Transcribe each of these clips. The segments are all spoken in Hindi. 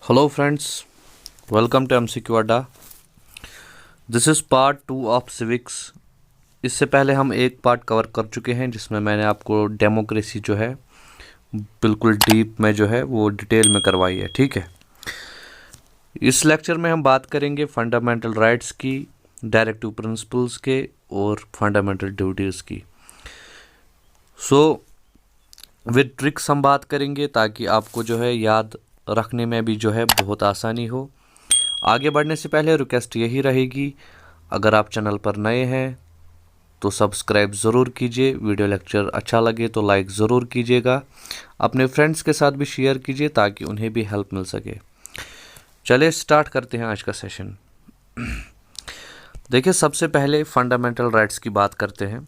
Hello friends, welcome to MCQ Adda. This is part 2 of civics. इससे पहले हम एक पार्ट कवर कर चुके हैं जिसमें मैंने आपको डेमोक्रेसी जो है बिल्कुल डीप में जो है वो डिटेल में करवाई है। ठीक है, इस लेक्चर में हम बात करेंगे फंडामेंटल राइट्स की, डायरेक्टिव प्रिंसिपल्स के और फंडामेंटल ड्यूटीज़ की। विद ट्रिक्स हम बात करेंगे ताकि आपको जो है याद रखने में भी जो है बहुत आसानी हो। आगे बढ़ने से पहले रिक्वेस्ट यही रहेगी, अगर आप चैनल पर नए हैं तो सब्सक्राइब ज़रूर कीजिए, वीडियो लेक्चर अच्छा लगे तो लाइक ज़रूर कीजिएगा, अपने फ्रेंड्स के साथ भी शेयर कीजिए ताकि उन्हें भी हेल्प मिल सके। चलिए स्टार्ट करते हैं आज का सेशन। देखिए, सबसे पहले फंडामेंटल राइट्स की बात करते हैं।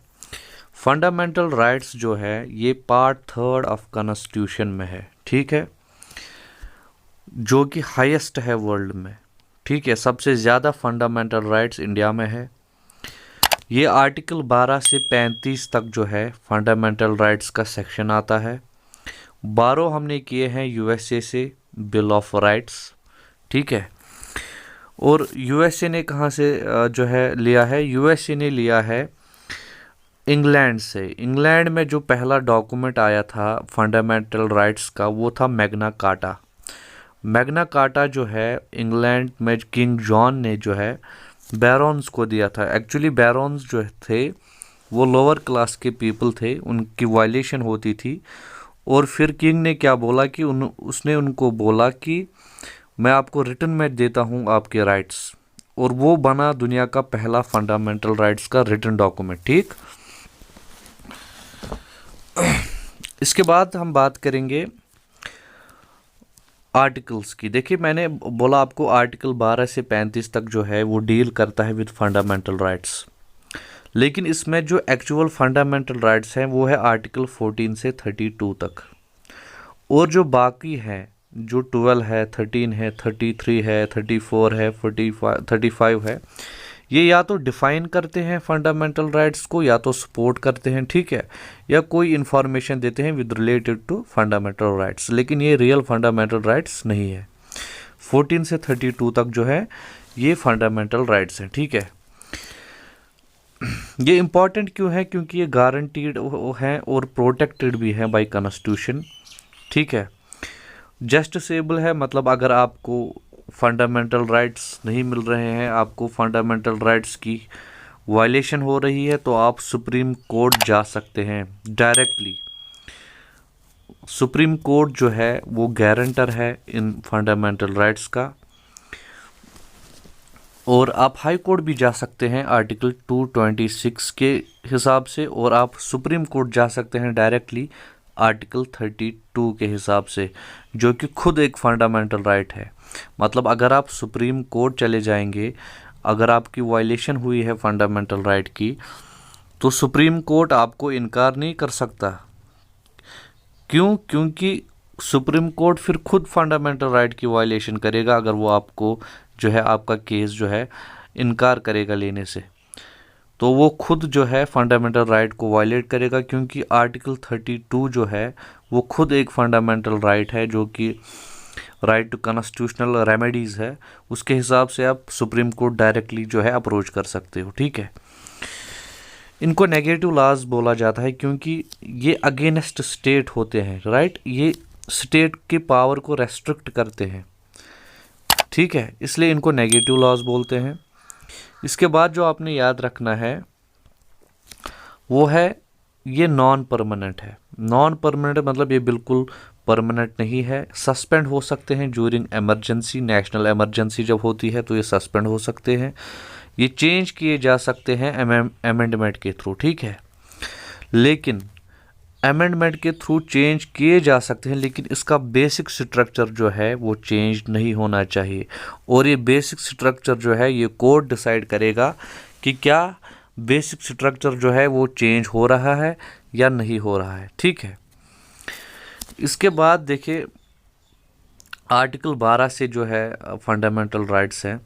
फंडामेंटल राइट्स जो है ये पार्ट 3 ऑफ कॉन्स्टिट्यूशन में है। ठीक है, जो कि हाईएस्ट है वर्ल्ड में। ठीक है, सबसे ज़्यादा फंडामेंटल राइट्स इंडिया में है। ये आर्टिकल 12 से 35 तक जो है फंडामेंटल राइट्स का सेक्शन आता है। 12 हमने किए हैं यूएसए से, बिल ऑफ राइट्स। ठीक है, और यूएसए ने कहाँ से जो है लिया है? यूएसए ने लिया है इंग्लैंड से। इंग्लैंड में जो पहला डॉक्यूमेंट आया था फंडामेंटल राइट्स का वो था मैग्ना कार्टा। मैग्ना कार्टा जो है इंग्लैंड में किंग जॉन ने जो है बैरॉन्स को दिया था। एक्चुअली बैरॉन्स जो थे वो लोअर क्लास के पीपल थे, उनकी वायलेशन होती थी। और फिर किंग ने क्या बोला कि उसने उनको बोला कि मैं आपको रिटर्न में देता हूँ आपके राइट्स, और वो बना दुनिया का पहला फंडामेंटल राइट्स का रिटर्न डॉक्यूमेंट। ठीक, इसके बाद हम बात करेंगे आर्टिकल्स की। देखिए, मैंने बोला आपको आर्टिकल 12 से 35 तक जो है वो डील करता है विद फंडामेंटल राइट्स, लेकिन इसमें जो एक्चुअल फंडामेंटल राइट्स हैं वो है आर्टिकल 14 से 32 तक। और जो बाकी है, जो 12 है, 13 है, 33 है, 34 है, 45 35 है, ये या तो डिफाइन करते हैं फंडामेंटल राइट्स को या तो सपोर्ट करते हैं। ठीक है, या कोई इन्फॉर्मेशन देते हैं with related to fundamental rights, लेकिन ये रियल फंडामेंटल राइट्स नहीं है। 14 से 32 तक जो है ये फंडामेंटल राइट्स हैं। ठीक है, ये इम्पॉर्टेंट क्यों है? क्योंकि ये गारंटीड हैं और प्रोटेक्टेड भी हैं बाय कॉन्स्टिट्यूशन। ठीक है, जस्टिसेबल है, मतलब अगर आपको फंडामेंटल राइट्स नहीं मिल रहे हैं, आपको फंडामेंटल राइट्स की वायलेशन हो रही है, तो आप सुप्रीम कोर्ट जा सकते हैं डायरेक्टली। सुप्रीम कोर्ट जो है वो गारंटर है इन फंडामेंटल राइट्स का। और आप हाई कोर्ट भी जा सकते हैं आर्टिकल 226 के हिसाब से, और आप सुप्रीम कोर्ट जा सकते हैं डायरेक्टली आर्टिकल 32 के हिसाब से, जो कि खुद एक फंडामेंटल राइट है। मतलब अगर आप सुप्रीम कोर्ट चले जाएंगे, अगर आपकी वायलेशन हुई है फंडामेंटल राइट की, तो सुप्रीम कोर्ट आपको इनकार नहीं कर सकता। क्यों? क्योंकि सुप्रीम कोर्ट फिर खुद फंडामेंटल राइट की वायलेशन करेगा अगर वो आपको जो है आपका केस जो है इनकार करेगा लेने से, तो वो खुद जो है फंडामेंटल राइट को वायलेट करेगा। क्योंकि आर्टिकल 32 जो है वो खुद एक फंडामेंटल राइट है, जो कि राइट टू कॉन्स्टिट्यूशनल रेमेडीज़ है। उसके हिसाब से आप सुप्रीम कोर्ट डायरेक्टली जो है अप्रोच कर सकते हो। ठीक है, इनको नेगेटिव लॉज बोला जाता है क्योंकि ये अगेंस्ट स्टेट होते हैं। राइट, ये स्टेट के पावर को रेस्ट्रिक्ट करते हैं। ठीक है, इसलिए इनको नेगेटिव लॉज बोलते हैं। इसके बाद जो आपने याद रखना है वो है ये नॉन परमानेंट है। नॉन परमानेंट मतलब ये बिल्कुल परमानेंट नहीं है, सस्पेंड हो सकते हैं ड्यूरिंग इमरजेंसी। नेशनल इमरजेंसी जब होती है तो ये सस्पेंड हो सकते हैं, ये चेंज किए जा सकते हैं अमेंडमेंट के थ्रू। ठीक है, लेकिन अमेंडमेंट के थ्रू चेंज किए जा सकते हैं, लेकिन इसका बेसिक स्ट्रक्चर जो है वो चेंज नहीं होना चाहिए। और ये बेसिक स्ट्रक्चर जो है ये कोर्ट डिसाइड करेगा कि क्या बेसिक स्ट्रक्चर जो है वो चेंज हो रहा है या नहीं हो रहा है। ठीक है, इसके बाद देखिए आर्टिकल 12 से जो है फंडामेंटल राइट्स हैं,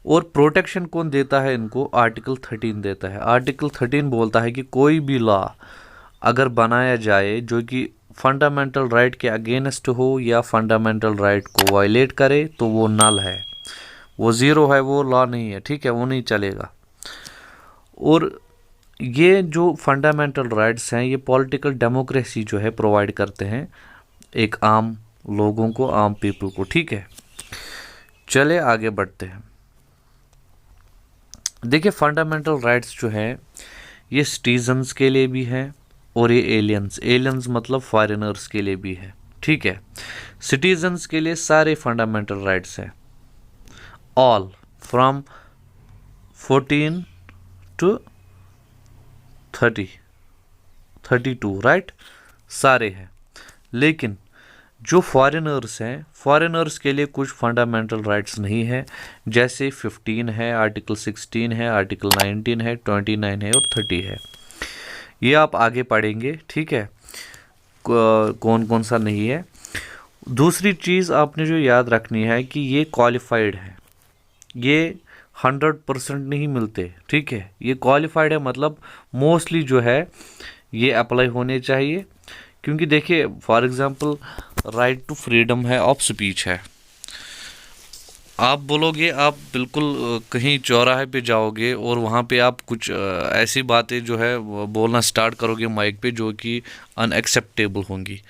और प्रोटेक्शन कौन देता है इनको? आर्टिकल 13 देता है। आर्टिकल 13 बोलता है कि कोई भी लॉ अगर बनाया जाए जो कि फंडामेंटल राइट के अगेंस्ट हो या फंडामेंटल राइट को वायलेट करे तो वो नल है, वो ज़ीरो है, वो लॉ नहीं है, ठीक है, वो नहीं चलेगा। और ये जो फंडामेंटल राइट्स हैं ये पॉलिटिकल डेमोक्रेसी जो है प्रोवाइड करते हैं एक आम लोगों को, आम पीपल को, ठीक है। चले आगे बढ़ते हैं। देखिए फंडामेंटल राइट्स जो है ये सिटीजन्स के लिए भी है और ये एलियंस मतलब फॉरेनर्स के लिए भी है, ठीक है। सिटीजन्स के लिए सारे फंडामेंटल राइट्स हैं, ऑल फ्रॉम 14 टू 32, राइट, सारे हैं। लेकिन जो फॉरेनर्स हैं, फॉरेनर्स के लिए कुछ फंडामेंटल राइट्स नहीं है, जैसे 15 है, आर्टिकल 16 है, आर्टिकल 19 है, 29 है और 30 है। ये आप आगे पढ़ेंगे, ठीक है, कौन कौन सा नहीं है। दूसरी चीज़ आपने जो याद रखनी है कि ये क्वालिफाइड है, ये 100% नहीं मिलते, ठीक है, ये क्वालिफाइड है, मतलब मोस्टली जो है ये अप्लाई होने चाहिए। क्योंकि देखिए for example right to freedom है ऑफ स्पीच है, आप बोलोगे, आप बिल्कुल कहीं चौराहे पे जाओगे और वहाँ पे आप कुछ ऐसी बातें जो है बोलना स्टार्ट करोगे माइक पे जो कि अनएक्सेप्टेबल होंगी,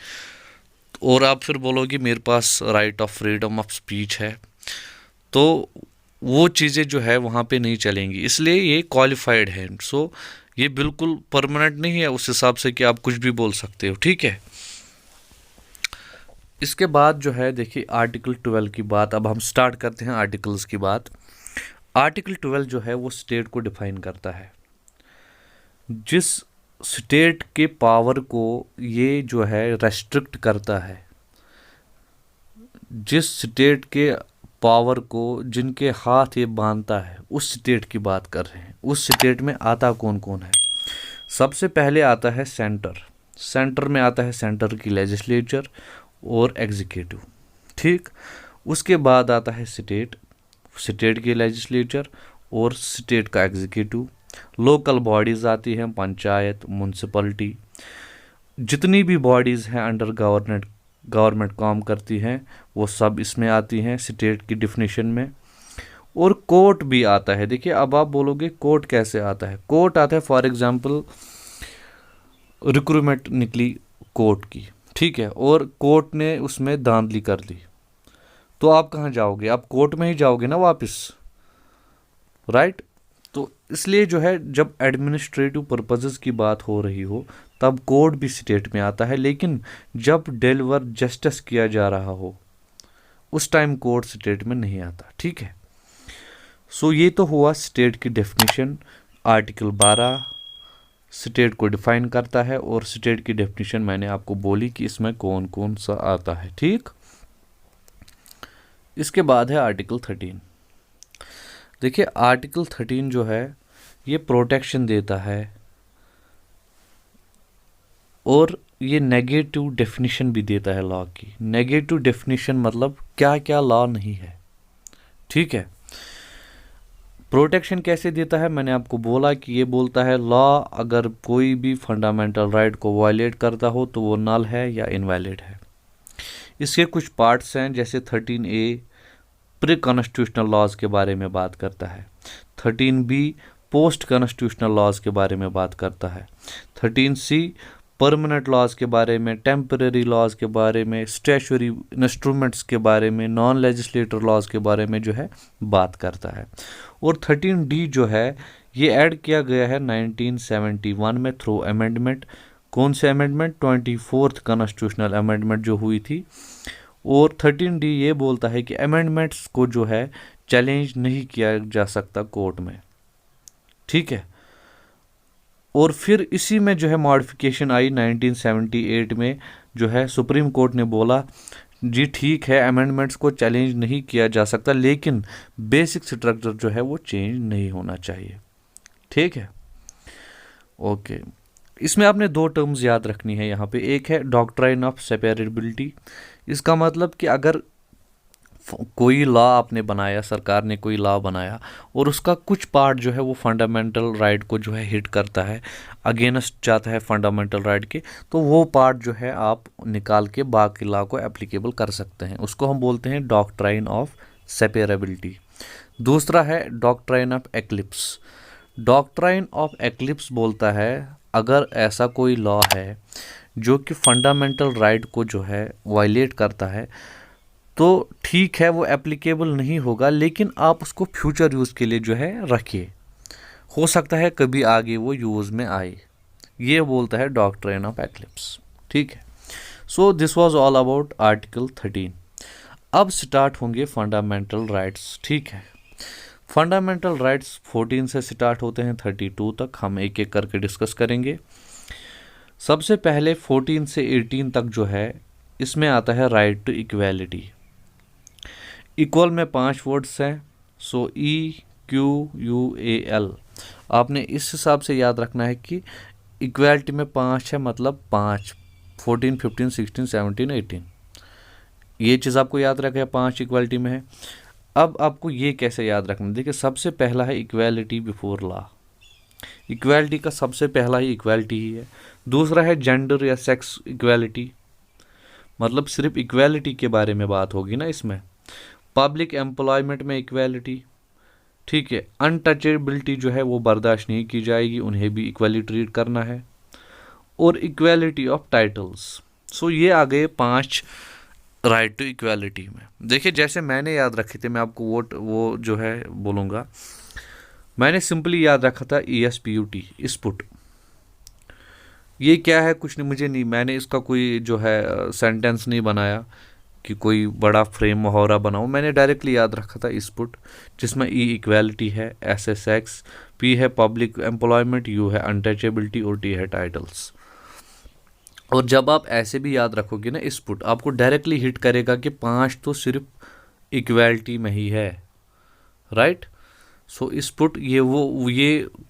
और आप फिर बोलोगे मेरे पास right of freedom of speech है, तो वो चीज़ें जो है वहाँ पे नहीं चलेंगी, इसलिए ये क्वालिफाइड है। सो ये बिल्कुल परमानेंट नहीं है उस हिसाब से कि आप कुछ भी बोल सकते हो, ठीक है। इसके बाद जो है देखिए आर्टिकल 12 की बात, अब हम स्टार्ट करते हैं आर्टिकल्स की बात। आर्टिकल 12 जो है वो स्टेट को डिफाइन करता है, जिस स्टेट के पावर को ये जो है रेस्ट्रिक्ट करता है, जिस स्टेट के पावर को जिनके हाथ ये बांधता है, उस स्टेट की बात कर रहे हैं। उस स्टेट में आता कौन कौन है? सबसे पहले आता है सेंटर में आता है सेंटर की लेजिस्लेचर और एग्जीक्यूटिव, ठीक। उसके बाद आता है स्टेट की लेजिस्लेचर और स्टेट का एग्जीक्यूटिव। लोकल बॉडीज़ आती हैं, पंचायत, म्यूनसिपलिटी, जितनी भी बॉडीज़ हैं अंडर गवर्नमेंट काम करती हैं वो सब इसमें आती हैं स्टेट की डिफिनीशन में। और कोर्ट भी आता है। देखिए अब आप बोलोगे कोर्ट कैसे आता है? कोर्ट आता है फॉर एग्जांपल रिक्रूटमेंट निकली कोर्ट की, ठीक है, और कोर्ट ने उसमें धांधली कर ली, तो आप कहाँ जाओगे? आप कोर्ट में ही जाओगे ना वापस, राइट। तो इसलिए जो है जब एडमिनिस्ट्रेटिव पर्पसेस की बात हो रही हो तब कोर्ट भी स्टेट में आता है, लेकिन जब डिलीवर जस्टिस किया जा रहा हो उस टाइम कोर्ट स्टेट में नहीं आता, ठीक है। सो ये तो हुआ स्टेट की डेफिनेशन। आर्टिकल 12 स्टेट को डिफाइन करता है और स्टेट की डेफिनेशन मैंने आपको बोली कि इसमें कौन कौन सा आता है, ठीक। इसके बाद है आर्टिकल 13। देखिए आर्टिकल 13 जो है ये प्रोटेक्शन देता है और ये नेगेटिव डेफिनेशन भी देता है लॉ की। नेगेटिव डेफिनेशन मतलब क्या क्या लॉ नहीं है, ठीक है। प्रोटेक्शन कैसे देता है? मैंने आपको बोला कि ये बोलता है लॉ अगर कोई भी फंडामेंटल राइट को वायलेट करता हो तो वो नल है या इनवैलिड है। इसके कुछ पार्ट्स हैं, जैसे 13A प्री कॉन्स्टिट्यूशनल लॉज के बारे में बात करता है, 13B पोस्ट कॉन्स्टिट्यूशनल लॉज के बारे में बात करता है, 13C परमानेंट लॉज के बारे में, टेम्पररी लॉज के बारे में, स्टैच्यूटरी इंस्ट्रूमेंट्स के बारे में, नॉन लेजिस्लेटर लॉज के बारे में जो है बात करता है। और 13D जो है ये ऐड किया गया है 1971 में थ्रू अमेंडमेंट। कौन से अमेंडमेंट? 24th कॉन्स्टिट्यूशनल अमेंडमेंट जो हुई थी। और 13D ये बोलता है कि अमेंडमेंट्स को जो है चैलेंज नहीं किया जा सकता कोर्ट में, ठीक है। और फिर इसी में जो है मॉडिफिकेशन आई 1978 में, जो है सुप्रीम कोर्ट ने बोला जी ठीक है अमेंडमेंट्स को चैलेंज नहीं किया जा सकता, लेकिन बेसिक स्ट्रक्चर जो है वो चेंज नहीं होना चाहिए, ठीक है। ओके, इसमें आपने दो टर्म्स याद रखनी है यहाँ पे। एक है डॉक्ट्राइन ऑफ सेपरेबिलिटी। इसका मतलब कि अगर कोई लॉ आपने बनाया, सरकार ने कोई लॉ बनाया और उसका कुछ पार्ट जो है वो फंडामेंटल राइट को जो है हिट करता है, अगेंस्ट जाता है फंडामेंटल राइट के, तो वो पार्ट जो है आप निकाल के बाकी लॉ को एप्लीकेबल कर सकते हैं। उसको हम बोलते हैं डॉक्ट्राइन ऑफ सेपरेबिलिटी। दूसरा है doctrine of eclipse. Doctrine of eclipse बोलता है अगर ऐसा कोई लॉ है जो कि फंडामेंटल राइट को जो है वायलेट करता है तो ठीक है, वो एप्लीकेबल नहीं होगा, लेकिन आप उसको फ्यूचर यूज़ के लिए जो है रखिए, हो सकता है कभी आगे वो यूज़ में आए। ये बोलता है डॉक्ट्राइन ऑफ एक्लिप्स। ठीक है, so this was all about article 13। अब स्टार्ट होंगे फंडामेंटल राइट्स। ठीक है, फंडामेंटल राइट्स 14 से स्टार्ट होते हैं 32 तक, हम एक एक करके डिस्कस करेंगे। सबसे पहले 14 से 18 तक जो है इसमें आता है राइट टू इक्वालिटी। इक्वल में 5 वर्ड्स हैं, सो EQUAL आपने इस हिसाब से याद रखना है कि इक्वालिटी में 5 है, मतलब 5, 14, 15, 16, 17, 18, ये चीज़ आपको याद रखें, 5 इक्वालिटी में है। अब आपको ये कैसे याद रखना है, देखिए सबसे पहला है इक्वालिटी बिफोर लॉ। इक्वालिटी का सबसे पहला ही इक्वालिटी ही है। दूसरा है जेंडर या सेक्स इक्वालिटी, मतलब सिर्फ इक्वालिटी के बारे में बात होगी ना इसमें। पब्लिक एम्प्लॉयमेंट में इक्वालिटी। ठीक है, अनटचेबिलिटी जो है वो बर्दाश्त नहीं की जाएगी, उन्हें भी इक्वली ट्रीट करना है। और इक्वालिटी ऑफ टाइटल्स। सो ये आ गए 5 राइट टू इक्वालिटी में। देखिए जैसे मैंने याद रखे थे, मैं आपको वो जो है बोलूँगा। मैंने सिंपली याद रखा था ESPUT, इस्पुट। ये क्या है, कुछ नहीं, मुझे नहीं, मैंने इसका कोई जो है सेंटेंस नहीं बनाया कि कोई बड़ा फ्रेम मुहावरा बनाऊँ, मैंने डायरेक्टली याद रखा था इस्पुट, जिसमें E इक्वालिटी है, S है सेक्स, P है पब्लिक एम्प्लॉयमेंट, U है अनटचेबिलिटी और T है टाइटल्स। और जब आप ऐसे भी याद रखोगे ना इस्पुट, आपको डायरेक्टली हिट करेगा कि 5 तो सिर्फ इक्वालिटी में ही है, राइट। सो इस्पुट ये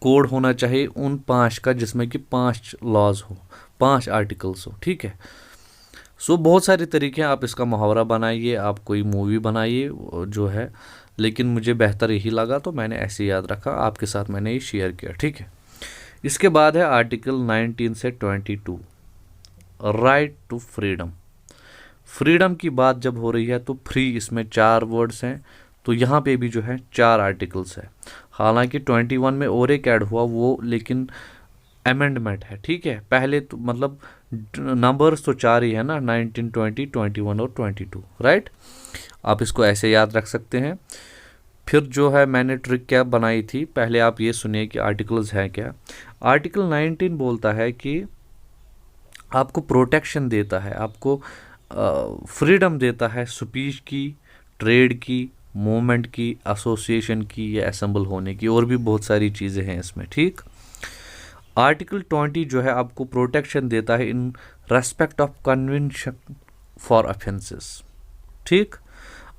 कोड होना चाहिए उन 5 का जिसमें कि 5 लॉज हो, 5 आर्टिकल्स हो। ठीक है, सो बहुत सारे तरीके हैं, आप इसका मुहावरा बनाइए, आप कोई मूवी बनाइए जो है, लेकिन मुझे बेहतर यही लगा तो मैंने ऐसे याद रखा, आपके साथ मैंने ये शेयर किया। ठीक है, इसके बाद है आर्टिकल 19 से 22, राइट टू फ्रीडम। फ्रीडम की बात जब हो रही है तो फ्री, इसमें 4 वर्ड्स हैं, तो यहाँ पे भी जो है 4 आर्टिकल्स है। हालांकि 21 में और एक ऐड हुआ वो, लेकिन अमेंडमेंट है। ठीक है, पहले तो मतलब नंबर्स तो 4 ही है ना, 19, 20, 21 और 22, राइट। आप इसको ऐसे याद रख सकते हैं। फिर जो है मैंने ट्रिक क्या बनाई थी, पहले आप ये सुनिए कि आर्टिकल्स हैं क्या। आर्टिकल 19 बोलता है कि आपको प्रोटेक्शन देता है, आपको फ्रीडम देता है स्पीच की, ट्रेड की, मूवमेंट की, एसोसिएशन की या असेंबल होने की, और भी बहुत सारी चीज़ें हैं इसमें। ठीक, आर्टिकल 20 जो है आपको प्रोटेक्शन देता है in respect of convention for offences. ठीक,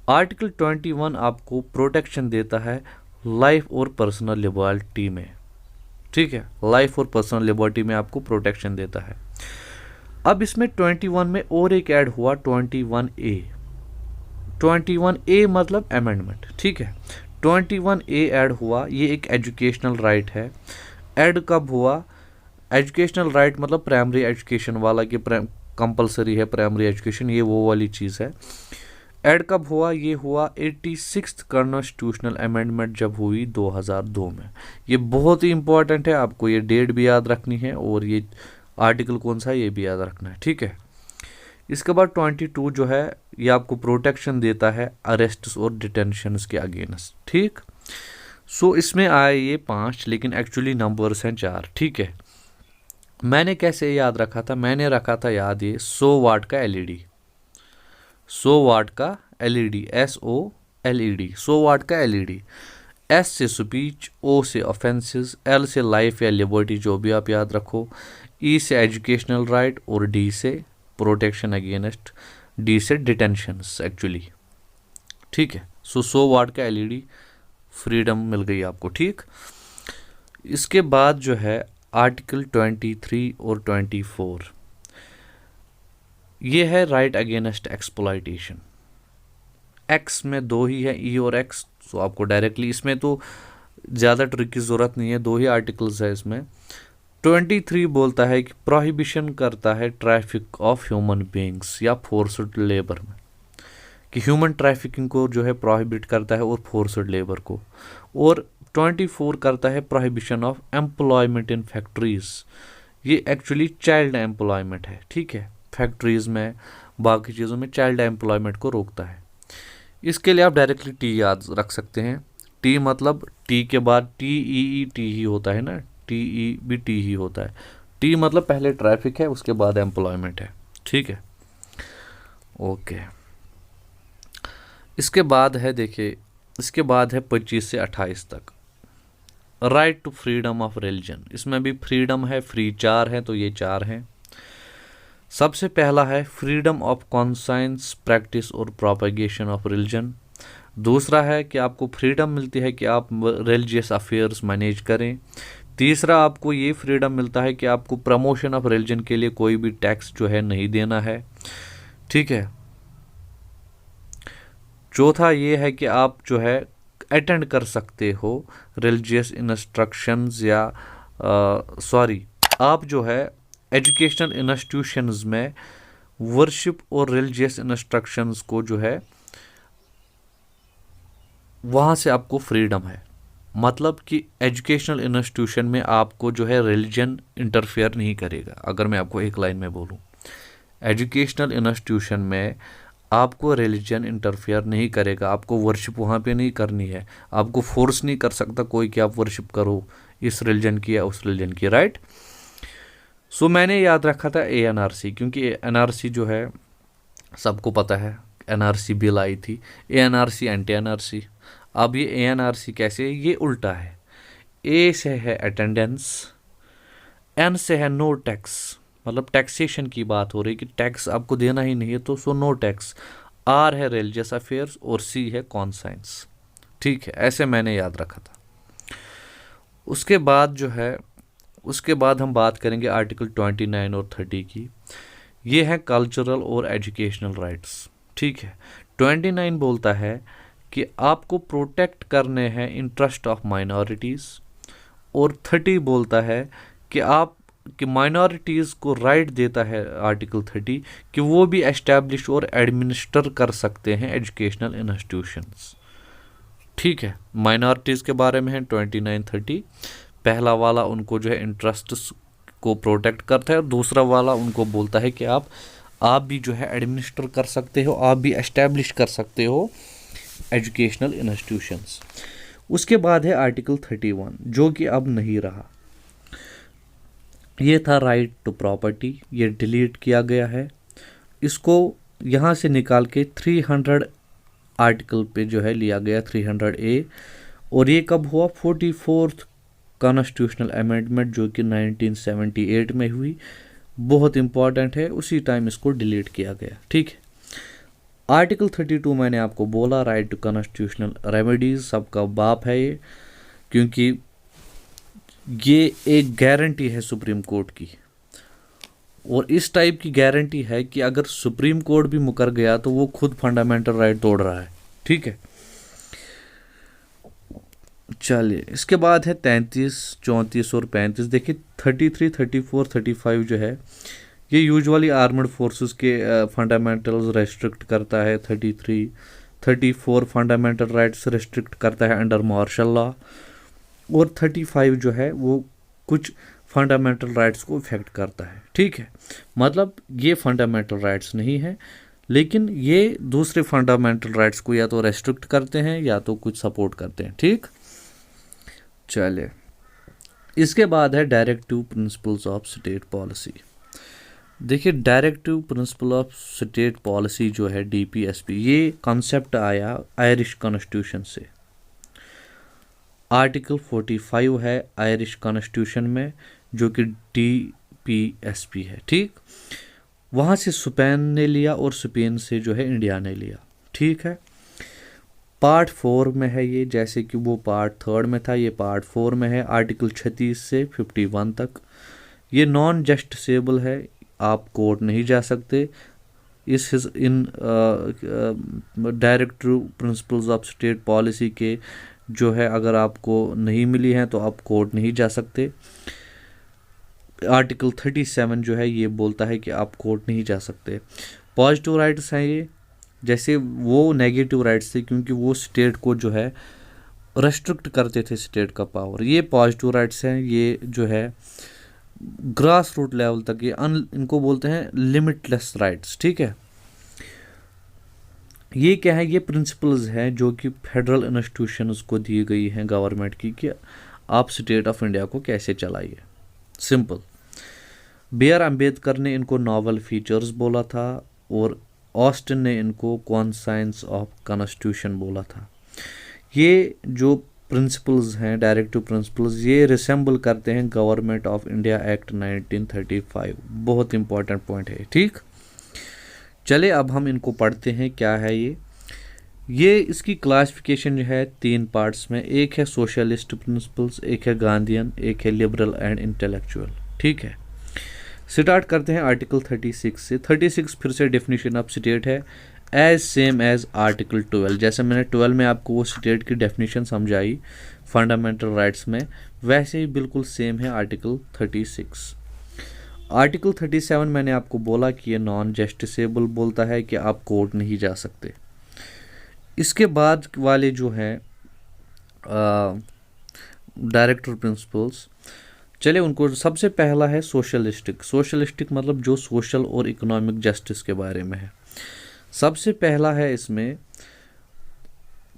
आर्टिकल 21 आपको प्रोटेक्शन देता है लाइफ और पर्सनल लिबर्टी में। ठीक है, लाइफ और पर्सनल लिबर्टी में आपको प्रोटेक्शन देता है। अब इसमें 21 में और एक ऐड हुआ 21A। 21A मतलब अमेंडमेंट। ठीक है, 21A ऐड हुआ, ये एक एजुकेशनल राइट है। ऐड कब हुआ, एजुकेशनल राइट मतलब प्राइमरी एजुकेशन वाला, कि कंपलसरी है प्राइमरी एजुकेशन, ये वो वाली चीज़ है। ऐड कब हुआ, ये हुआ 86th कॉन्स्टिट्यूशनल अमेंडमेंट जब हुई 2002 में। ये बहुत ही इंपॉर्टेंट है, आपको ये डेट भी याद रखनी है और ये आर्टिकल कौन सा है ये भी याद रखना है। ठीक है, इसके बाद 22 जो है ये आपको प्रोटेक्शन देता है अरेस्ट्स और डिटेंशंस के अगेंस्ट। ठीक, सो इसमें आए ये 5, लेकिन एक्चुअली नंबर्स हैं 4। ठीक है, मैंने कैसे याद रखा था, मैंने रखा था याद ये 100 वाट का LED, 100 वाट का LED, SOLED, 100 वाट का LED। S से स्पीच, O से ऑफेंसेस, L से लाइफ या लिबर्टी, जो भी आप याद रखो, E से एजुकेशनल राइट और D से प्रोटेक्शन अगेंस्ट, D से डिटेंशंस एक्चुअली। ठीक है, सो 100 वाट का LED, फ्रीडम मिल गई आपको। ठीक, इसके बाद जो है आर्टिकल 23 और 24, ये है राइट अगेंस्ट एक्सप्लॉयटेशन। एक्स में दो ही है, ई और एक्स, तो आपको डायरेक्टली इसमें तो ज़्यादा ट्रिक की ज़रूरत नहीं है, दो ही आर्टिकल्स है इसमें। 23 बोलता है कि प्रोहिबिशन करता है ट्रैफिक ऑफ ह्यूमन बींग्स या फोर्स्ड लेबर में, कि ह्यूमन ट्रैफिकिंग को जो है प्रोहिबिट करता है और फोर्स्ड लेबर को। और 24 करता है prohibition of employment in factories, ये एक्चुअली चाइल्ड एम्प्लॉयमेंट है, ठीक है, फैक्ट्रीज में बाकी चीज़ों में चाइल्ड एम्प्लॉयमेंट को रोकता है। इसके लिए आप डायरेक्टली टी याद रख सकते हैं। टी मतलब टी के बाद टी ई ई टी ही होता है ना, टी ई भी टी ही होता है। टी मतलब पहले ट्रैफिक है, उसके बाद एम्प्लॉयमेंट है, ठीक है, ओके। इसके बाद है, देखिए इसके बाद है 25 से 28 तक, right to freedom of religion. इसमें भी फ्रीडम है, फ्री चार है, तो ये चार हैं। सबसे पहला है फ्रीडम ऑफ कॉन्साइंस, प्रैक्टिस और प्रोपेगेशन ऑफ रिलीजन। दूसरा है कि आपको फ्रीडम मिलती है कि आप रिलीजियस अफेयर्स मैनेज करें। तीसरा, आपको ये फ्रीडम मिलता है कि आपको प्रमोशन ऑफ रिलीजन के लिए कोई भी टैक्स जो है नहीं देना है, ठीक है। चौथा ये है कि आप जो है अटेंड कर सकते हो रिलीजियस इंस्ट्रक्शंस या आप जो है एजुकेशनल इंस्टीट्यूशंस में वर्शिप और रिलीजियस इंस्ट्रक्शंस को जो है वहाँ से आपको फ्रीडम है। मतलब कि एजुकेशनल इंस्टीट्यूशन में आपको जो है रिलीजन इंटरफेयर नहीं करेगा। अगर मैं आपको एक लाइन में बोलूँ, एजुकेशनल इंस्टीट्यूशन में आपको रिलीजन इंटरफेयर नहीं करेगा, आपको वर्शिप वहाँ पे नहीं करनी है, आपको फोर्स नहीं कर सकता कोई कि आप वर्शिप करो इस रिलीजन की या उस रिलीजन की, राइट। सो मैंने याद रखा था ANRC, क्योंकि NRC जो है सबको पता है, NRC बिल आई थी, ANRC एंटी NRC। अब ये ANRC कैसे, ये उल्टा है। A से है अटेंडेंस, N से है नो टैक्स, मतलब टैक्सेशन की बात हो रही कि टैक्स आपको देना ही नहीं है, तो सो नो टैक्स। R है रिलीजियस अफेयर्स और C है कॉन्साइंस, ठीक है, ऐसे मैंने याद रखा था। उसके बाद जो है, उसके बाद हम बात करेंगे आर्टिकल 29 और 30 की। ये है कल्चरल और एजुकेशनल राइट्स, ठीक है। 29 बोलता है कि आपको प्रोटेक्ट करने हैं इंटरेस्ट ऑफ माइनॉरिटीज़, और 30 बोलता है कि आप कि माइनॉरिटीज़ को राइट देता है आर्टिकल 30 कि वो भी एस्टैब्लिश और एडमिनिस्टर कर सकते हैं एजुकेशनल इंस्टीट्यूशंस, ठीक है। माइनॉरिटीज़ के बारे में है 29, 30। पहला वाला उनको जो है इंटरेस्ट को प्रोटेक्ट करता है, और दूसरा वाला उनको बोलता है कि आप भी जो है एडमिनिस्टर कर सकते हो, आप भी एस्टैब्लिश कर सकते हो एजुकेशनल इंस्टीट्यूशंस। उसके बाद है आर्टिकल 31, जो कि अब नहीं रहा। ये था राइट टू प्रॉपर्टी, ये डिलीट किया गया है। इसको यहाँ से निकाल के 300 आर्टिकल पे जो है लिया गया, 300A। और ये कब हुआ, 44th कॉन्स्टिट्यूशनल अमेंडमेंट, जो कि 1978 में हुई, बहुत इंपॉर्टेंट है, उसी टाइम इसको डिलीट किया गया, ठीक है। आर्टिकल 32 मैंने आपको बोला, राइट टू कॉन्स्टिट्यूशनल रेमेडीज, सबका बाप है ये, क्योंकि ये एक गारंटी है सुप्रीम कोर्ट की, और इस टाइप की गारंटी है कि अगर सुप्रीम कोर्ट भी मुकर गया तो वो खुद फंडामेंटल राइट तोड़ रहा है, ठीक है। चलिए, इसके बाद है 33, 34 और 35। देखिए 33, 34, 35 जो है ये यूजुअली आर्मड फोर्सेस के फंडामेंटल्स रेस्ट्रिक्ट करता है। 33, 34 फंडामेंटल राइट्स रेस्ट्रिक्ट करता है अंडर मार्शल लॉ, और 35 जो है वो कुछ फंडामेंटल राइट्स को इफेक्ट करता है, ठीक है। मतलब ये फंडामेंटल राइट्स नहीं है, लेकिन ये दूसरे फंडामेंटल राइट्स को या तो रेस्ट्रिक्ट करते हैं या तो कुछ सपोर्ट करते हैं, ठीक। चलिए, इसके बाद है directive principles of state policy. देखिए directive principle of state policy जो है DPSP, ये कॉन्सेप्ट आया आयरिश कॉन्स्टिट्यूशन से। आर्टिकल 45 है आयरिश कॉन्स्टिट्यूशन में, जो कि DPSP है, ठीक। वहाँ से स्पेन ने लिया और स्पेन से जो है इंडिया ने लिया, ठीक है। पार्ट 4 में है ये, जैसे कि वो पार्ट 3 में था, ये पार्ट 4 में है। आर्टिकल 36 से 51 तक ये नॉन जस्टिसेबल है, आप कोर्ट नहीं जा सकते इन directive principles of state policy के जो है अगर आपको नहीं मिली है तो आप कोर्ट नहीं जा सकते। आर्टिकल 37 जो है ये बोलता है कि आप कोर्ट नहीं जा सकते। पॉजिटिव राइट्स हैं ये, जैसे वो नेगेटिव राइट्स थे क्योंकि वो स्टेट को जो है रेस्ट्रिक्ट करते थे स्टेट का पावर। ये पॉजिटिव राइट्स हैं, ये जो है ग्रास रूट लेवल तक ये इनको बोलते हैं लिमिटलेस राइट्स। ठीक है, ये क्या है, ये प्रिंसिपल्स हैं जो कि फेडरल इंस्टीट्यूशंस को दी गई हैं गवर्नमेंट की कि आप स्टेट ऑफ इंडिया को कैसे चलाइए। सिंपल। बी.आर. अम्बेडकर ने इनको नॉवल फीचर्स बोला था और ऑस्टिन ने इनको कॉन्साइंस ऑफ कॉन्स्टिट्यूशन बोला था। ये जो प्रिंसिपल्स हैं, डायरेक्टिव प्रिंसिपल्स, ये रिसेंबल करते हैं गवर्नमेंट ऑफ इंडिया एक्ट 1935। बहुत इंपॉर्टेंट पॉइंट है। ठीक, चले अब हम इनको पढ़ते हैं। क्या है ये इसकी क्लासिफिकेशन जो है 3 पार्ट्स में। एक है सोशलिस्ट प्रिंसिपल्स, एक है गांधीयन, एक है लिबरल एंड इंटेलेक्चुअल। ठीक है, स्टार्ट करते हैं आर्टिकल 36 से। 36 फिर से डेफिनेशन ऑफ स्टेट है एज सेम एज आर्टिकल 12। जैसे मैंने 12 में आपको वो स्टेट की डेफिनेशन समझाई फंडामेंटल राइट्स में, वैसे ही बिल्कुल सेम है आर्टिकल 36। आर्टिकल 37 मैंने आपको बोला कि ये नॉन जस्टिसेबल बोलता है कि आप कोर्ट नहीं जा सकते। इसके बाद वाले जो हैं डायरेक्टिव प्रिंसिपल्स, चले उनको। सबसे पहला है सोशलिस्टिक। सोशलिस्टिक मतलब जो सोशल और इकोनॉमिक जस्टिस के बारे में है। सबसे पहला है इसमें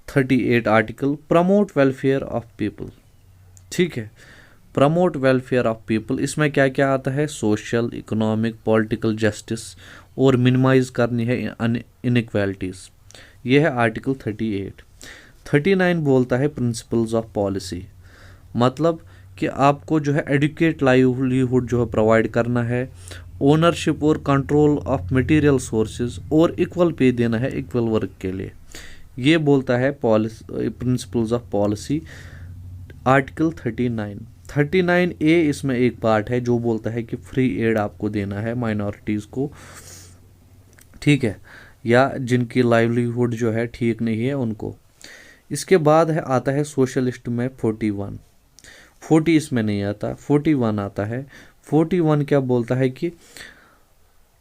38 article, promote welfare of people. ठीक है, प्रमोट वेलफेयर ऑफ पीपल, इसमें क्या क्या आता है, सोशल, इकोनॉमिक, पॉलिटिकल जस्टिस और मिनिमाइज करनी है इनइक्वालिटीज़। ये है आर्टिकल 38। 39 बोलता है प्रिंसिपल्स ऑफ पॉलिसी, मतलब कि आपको जो है एडुकेट लाइवलीहुड जो है प्रोवाइड करना है, ओनरशिप और कंट्रोल ऑफ मटेरियल सोर्सेज और इक्वल पे देना है इक्वल वर्क के लिए। ये बोलता है policy, principles of policy, article 39। 39A इसमें एक पार्ट है जो बोलता है कि फ्री एड आपको देना है माइनॉरिटीज़ को। ठीक है, या जिनकी लाइवलीहुड जो है ठीक नहीं है उनको। इसके बाद है आता है सोशलिस्ट में 41। 40 इसमें नहीं आता, 41 आता है। 41 क्या बोलता है कि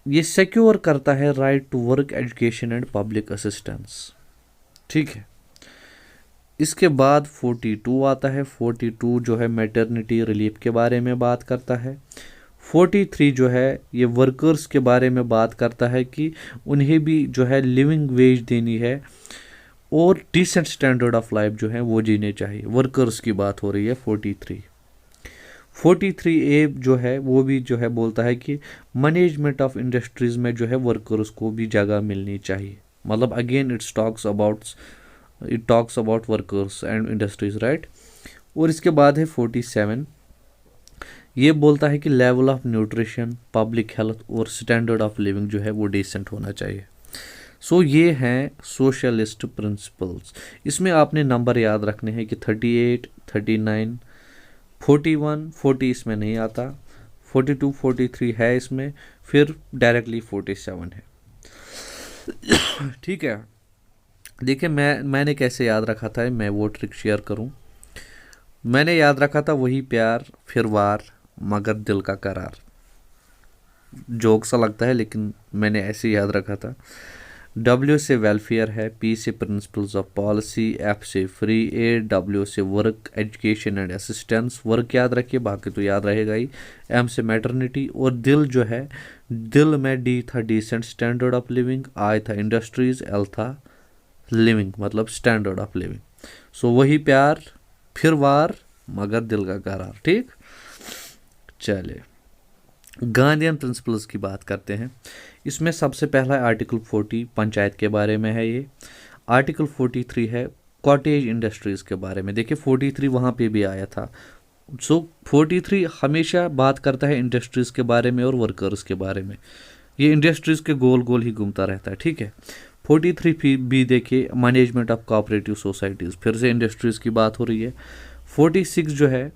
ये सिक्योर करता है right to work, education and public assistance. ठीक है, इसके बाद 42 आता है। 42 जो है मैटरनिटी रिलीफ के बारे में बात करता है। 43 जो है ये वर्कर्स के बारे में बात करता है कि उन्हें भी जो है लिविंग वेज देनी है और डिसेंट स्टैंडर्ड ऑफ लाइफ जो है वो जीने चाहिए। वर्कर्स की बात हो रही है 43। 43A जो है वो भी जो है बोलता है कि मैनेजमेंट ऑफ इंडस्ट्रीज में जो है वर्कर्स को भी जगह मिलनी चाहिए। मतलब again it talks about workers and industries, right. और इसके बाद है 47। ये बोलता है कि level of nutrition, public health और स्टैंडर्ड ऑफ लिविंग जो है वो डिसेंट होना चाहिए। सो ये हैं सोशलिस्ट प्रिंसिपल्स। इसमें आपने नंबर याद रखने हैं कि 38, 39, 41, 40 इसमें नहीं आता, 42, 43 है इसमें, फिर डायरेक्टली 47 है। ठीक है, देखिए मैंने कैसे याद रखा था, मैं वो ट्रिक शेयर करूं। मैंने याद रखा था वही प्यार फिर वार मगर दिल का करार। जोक सा लगता है लेकिन मैंने ऐसे याद रखा था। W से वेलफेयर है, P से प्रिंसिपल्स ऑफ पॉलिसी, F से फ्री एड, W से work, education and assistance, work याद रखिए बाकी तो याद रहेगा ही, M से मैटरनिटी, और दिल जो है, दिल में D था decent standard of living, I था इंडस्ट्रीज, L था लिविंग मतलब स्टैंडर्ड ऑफ लिविंग। सो वही प्यार फिर वार मगर दिल का करार। ठीक, चले गांधीयन प्रिंसिपल्स की बात करते हैं। इसमें सबसे पहला आर्टिकल 40 पंचायत के बारे में है। ये आर्टिकल 43 है कॉटेज इंडस्ट्रीज़ के बारे में। देखिए 43 वहाँ पे भी आया था। सो 43 हमेशा बात करता है इंडस्ट्रीज़ के बारे में और वर्कर्स के बारे में। ये इंडस्ट्रीज़ के गोल गोल ही घूमता रहता है। ठीक है, 43 भी देखिए मैनेजमेंट ऑफ कोऑपरेटिव सोसाइटीज़, फिर से इंडस्ट्रीज़ की बात हो रही है। 46 जो है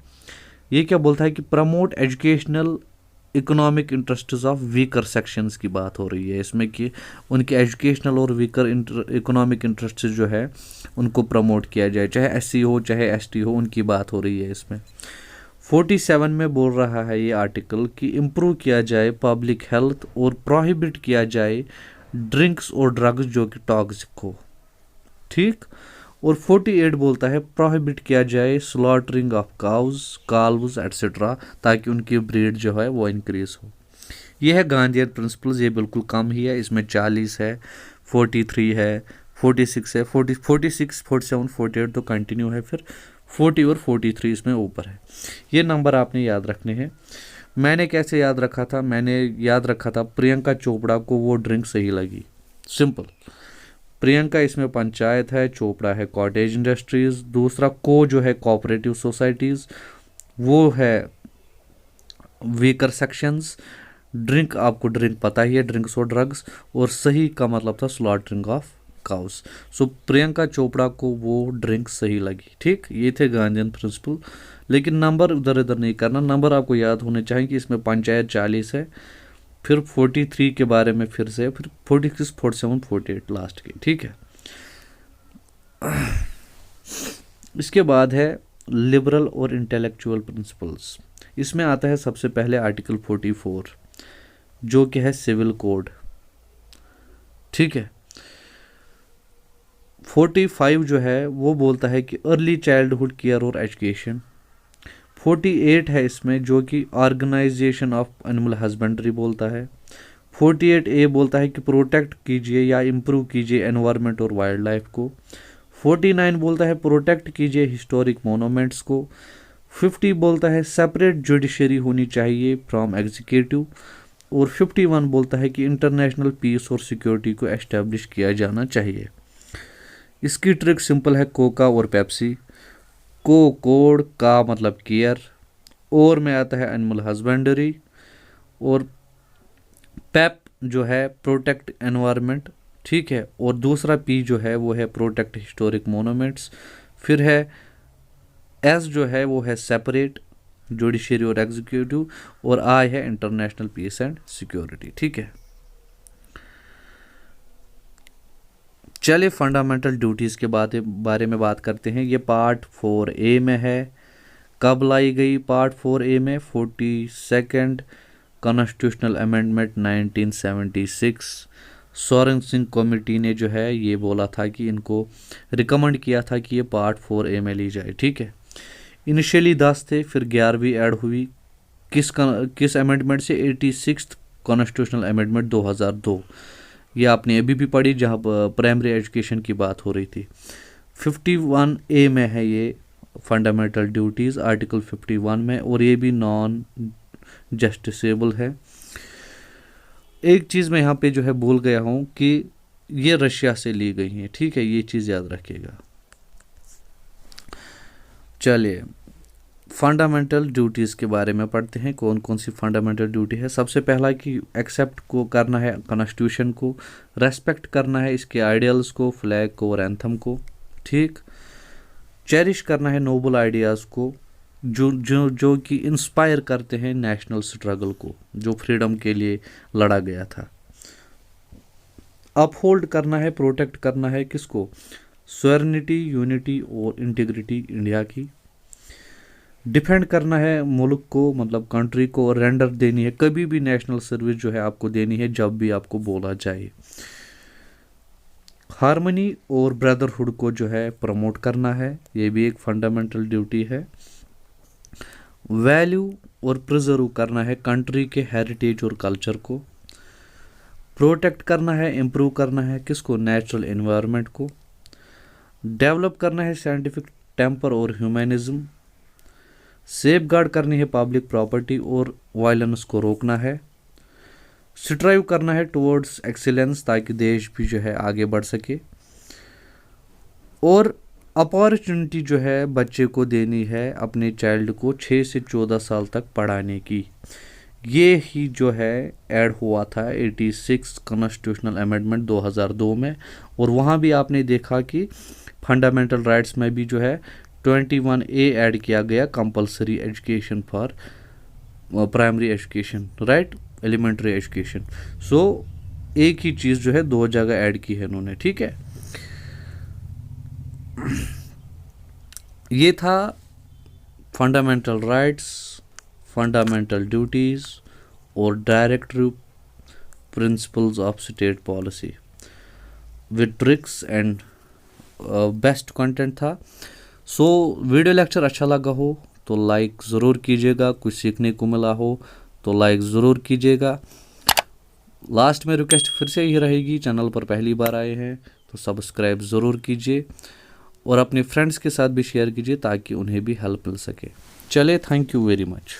ये क्या बोलता है कि promote educational economic interests of weaker sections की बात हो रही है इसमें कि उनके एजुकेशनल और वीकर इकोनॉमिक इंटरेस्ट जो है उनको प्रमोट किया जाए, चाहे एससी हो चाहे एसटी हो, उनकी बात हो रही है इसमें। 47 में बोल रहा है ये आर्टिकल कि इम्प्रूव किया जाए पब्लिक हेल्थ और प्रोहिबिट किया जाए ड्रिंक्स और ड्रग्स जो कि टॉक्सिक हो, ठीक। और 48 बोलता है प्रोहिबिट किया जाए स्लॉटरिंग ऑफ काउज काल्व्स एटसेट्रा, ताकि उनकी ब्रीड जो है वो इंक्रीज हो। ये है गांधीयन प्रिंसिपल्स, ये बिल्कुल कम ही है, इसमें 40 है, 43 है, 46 है, 46 47 48 तो कंटिन्यू है, फिर 40 और 43 इसमें ऊपर है। ये नंबर आपने याद रखने हैं। मैंने कैसे याद रखा था? मैंने याद रखा था प्रियंका चोपड़ा को वो ड्रिंक सही लगी, सिंपल। प्रियंका इसमें पंचायत है, चोपड़ा है कॉटेज इंडस्ट्रीज, दूसरा को जो है कोऑपरेटिव सोसाइटीज़, वो है वीकर सेक्शंस, ड्रिंक आपको ड्रिंक पता ही है, ड्रिंक्स और ड्रग्स, और सही का मतलब था स्लॉटरिंग ऑफ काउस। सो प्रियंका चोपड़ा को वो ड्रिंक सही लगी, ठीक। ये थे गांधीयन प्रिंसिपल। लेकिन नंबर उधर इधर नहीं करना, नंबर आपको याद होने चाहिए कि इसमें पंचायत 40 है, फिर 43 के बारे में फिर से, फिर 46 47 48 लास्ट की, ठीक है। इसके बाद है लिबरल और इंटेलेक्चुअल प्रिंसिपल्स। इसमें आता है सबसे पहले आर्टिकल 44 जो कि है सिविल कोड, ठीक है। 45 जो है वो बोलता है कि अर्ली चाइल्डहुड केयर और एजुकेशन। 48 है इसमें जो कि ऑर्गेनाइजेशन ऑफ एनिमल हस्बेंड्री बोलता है। 48A बोलता है कि प्रोटेक्ट कीजिए या इम्प्रूव कीजिए एनवायरनमेंट और वाइल्ड लाइफ को। 49 बोलता है प्रोटेक्ट कीजिए हिस्टोरिक मोनूमेंट्स को। 50 बोलता है सेपरेट जुडिशरी होनी चाहिए फ्रॉम एग्जीक्यूटिव। और 51 बोलता है कि इंटरनेशनल पीस और सिक्योरिटी को एस्टेब्लिश किया जाना चाहिए। इसकी ट्रिक सिंपल है, कोका और पेप्सी। को कोड का मतलब केयर, और में आता है एनिमल हस्बेंडरी, और पेप जो है प्रोटेक्ट एनवायरनमेंट, ठीक है। और दूसरा पी जो है वो है प्रोटेक्ट हिस्टोरिक मोनूमेंट्स। फिर है एस जो है वो है सेपरेट जुडिशरी और एग्जीक्यूटिव, और आई है इंटरनेशनल पीस एंड सिक्योरिटी, ठीक है। चलिए फंडामेंटल ड्यूटीज़ के बारे में बात करते हैं। ये पार्ट 4A में है। कब लाई गई पार्ट 4A में? 42nd constitutional amendment 1976। Soren Singh committee ने जो है ये बोला था कि इनको रिकमेंड किया था कि ये पार्ट 4A में ली जाए, ठीक है। इनिशियली 10 थे, फिर 11वीं ऐड हुई। किस अमेंडमेंट से? 86th constitutional amendment 2002। ये आपने अभी भी पढ़ी जहाँ प्राइमरी एजुकेशन की बात हो रही थी। 51A में है ये फंडामेंटल ड्यूटीज़, आर्टिकल 51 में, और ये भी नॉन जस्टिसेबल है। एक चीज़ मैं यहाँ पे जो है भूल गया हूँ कि ये रशिया से ली गई हैं, ठीक है, ये चीज़ याद रखिएगा। चलिए फंडामेंटल ड्यूटीज़ के बारे में पढ़ते हैं, कौन कौन सी फंडामेंटल ड्यूटी है। सबसे पहला कि एक्सेप्ट को करना है कॉन्स्टिट्यूशन को, रेस्पेक्ट करना है इसके आइडियल्स को, फ्लैग को और एंथम को, ठीक। चेरिश करना है नोबल आइडियाज़ को जो जो जो कि इंस्पायर करते हैं नेशनल स्ट्रगल को, जो फ्रीडम के लिए लड़ा गया था। अपहोल्ड करना है, प्रोटेक्ट करना है किसको? सॉवरेनिटी, यूनिटी और इंटीग्रिटी इंडिया की। डिफेंड करना है मुल्क को, मतलब कंट्री को, और रेंडर देनी है, कभी भी नेशनल सर्विस जो है आपको देनी है जब भी आपको बोला जाए। हार्मनी और ब्रदरहुड को जो है प्रमोट करना है, ये भी एक फंडामेंटल ड्यूटी है। वैल्यू और प्रिजर्व करना है कंट्री के हेरिटेज और कल्चर को। प्रोटेक्ट करना है, इम्प्रूव करना है किसको? नेचुरल एनवायरनमेंट को। डेवलप करना है साइंटिफिक टेम्पर और ह्यूमैनिज्म। सेफ गार्ड करनी है पब्लिक प्रॉपर्टी और वायलेंस को रोकना है। स्ट्राइव करना है टुवर्ड्स एक्सीलेंस, ताकि देश भी जो है आगे बढ़ सके। और अपॉर्चुनिटी जो है बच्चे को देनी है अपने चाइल्ड को 6 से 14 साल तक पढ़ाने की। ये ही जो है ऐड हुआ था 86 कॉन्स्टिट्यूशनल अमेंडमेंट 2002 में, और वहाँ भी आपने देखा कि फंडामेंटल राइट्स में भी जो है 21A ऐड किया गया, compulsory education for primary education, right, elementary education. So एक ही चीज़ जो है 2 जगह ऐड की है इन्होंने, ठीक है। ये था फंडामेंटल राइट्स, फंडामेंटल ड्यूटीज़ और directive principles of state policy with tricks and best content था। सो वीडियो लेक्चर अच्छा लगा हो तो लाइक ज़रूर कीजिएगा, कुछ सीखने को मिला हो तो लाइक ज़रूर कीजिएगा। लास्ट में रिक्वेस्ट फिर से ही रहेगी, चैनल पर पहली बार आए हैं तो सब्सक्राइब ज़रूर कीजिए और अपने फ्रेंड्स के साथ भी शेयर कीजिए ताकि उन्हें भी हेल्प मिल सके। चले, थैंक यू वेरी मच।